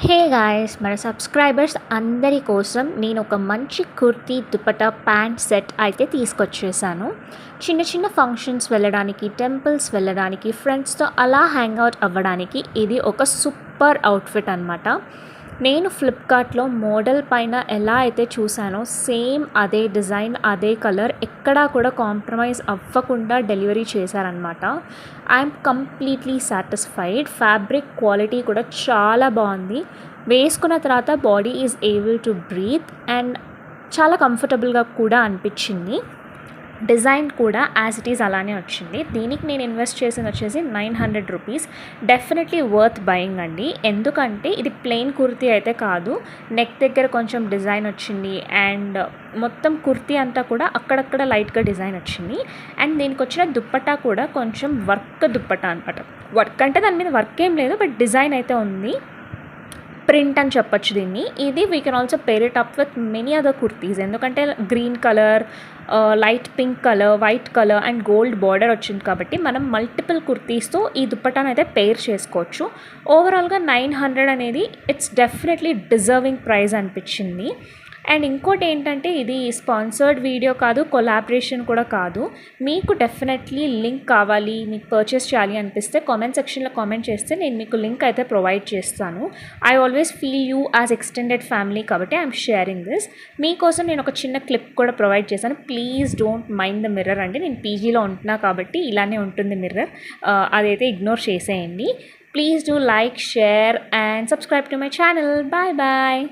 Hey guys, మన subscribers అందరి కోసం నేను ఒక మంచి కుర్తీ దుపట్టా ప్యాంట్ సెట్ అయితే తీసుకొచ్చేసాను. చిన్న చిన్న ఫంక్షన్స్ వెళ్ళడానికి, టెంపుల్స్ వెళ్ళడానికి, ఫ్రెండ్స్తో అలా హ్యాంగ్ అవుట్ అవ్వడానికి ఇది ఒక సూపర్ అవుట్ఫిట్ అనమాట. నేను ఫ్లిప్కార్ట్లో మోడల్ పైన ఎలా అయితే చూసానో సేమ్ అదే డిజైన్, అదే కలర్, ఎక్కడా కూడా కాంప్రమైజ్ అవ్వకుండా డెలివరీ చేశారనమాట. I'm completely satisfied. Fabric quality కూడా చాలా బాగుంది. వేసుకున్న తర్వాత body is able to breathe and చాలా కంఫర్టబుల్గా కూడా అనిపించింది. డిజైన్ కూడా యాజ్ ఇట్ ఈజ్ అలానే వచ్చింది. దీనికి నేను ఇన్వెస్ట్ చేసింది వచ్చేసి 900 రూపీస్. డెఫినెట్లీ వర్త్ బయింగ్ అండి. ఎందుకంటే ఇది ప్లెయిన్ కుర్తీ అయితే కాదు, నెక్ దగ్గర కొంచెం డిజైన్ వచ్చింది అండ్ మొత్తం కుర్తీ అంతా కూడా అక్కడక్కడ లైట్గా డిజైన్ వచ్చింది. అండ్ దీనికి వచ్చిన దుప్పట్టా కూడా కొంచెం వర్క్ దుప్పట్టా అనమాట. వర్క్ అంటే దాని మీద వర్క్ ఏం లేదు, బట్ డిజైన్ అయితే ఉంది. ప్రింట్ అని చెప్పొచ్చు దీన్ని. ఇది we can also pair it up with many other kurtis. ఎందుకంటే green colour, light pink colour, white colour and gold border వచ్చింది కాబట్టి మనం మల్టిపుల్ కుర్తీస్తో ఈ దుప్పటాను అయితే పేర్ చేసుకోవచ్చు. ఓవరాల్గా 900 అనేది ఇట్స్ డెఫినెట్లీ డిజర్వింగ్ ప్రైస్ అనిపించింది. అండ్ ఇంకోటి ఏంటంటే ఇది స్పాన్సర్డ్ వీడియో కాదు, కొలాబరేషన్ కూడా కాదు. మీకు డెఫినెట్లీ లింక్ కావాలి, మీకు పర్చేస్ చేయాలి అనిపిస్తే కామెంట్ సెక్షన్లో కామెంట్ చేస్తే నేను మీకు లింక్ అయితే ప్రొవైడ్ చేస్తాను. I always feel you as extended family కాబట్టి ఐఎమ్ షేరింగ్ దిస్. మీకోసం నేను ఒక చిన్న క్లిప్ కూడా ప్రొవైడ్ చేశాను. Please don't mind the mirror అండి. నేను పీజీలో ఉంటున్నా కాబట్టి ఇలానే ఉంటుంది మిర్రర్, అదైతే ఇగ్నోర్ చేసేయండి. Please do like, share and subscribe to my channel. Bye bye.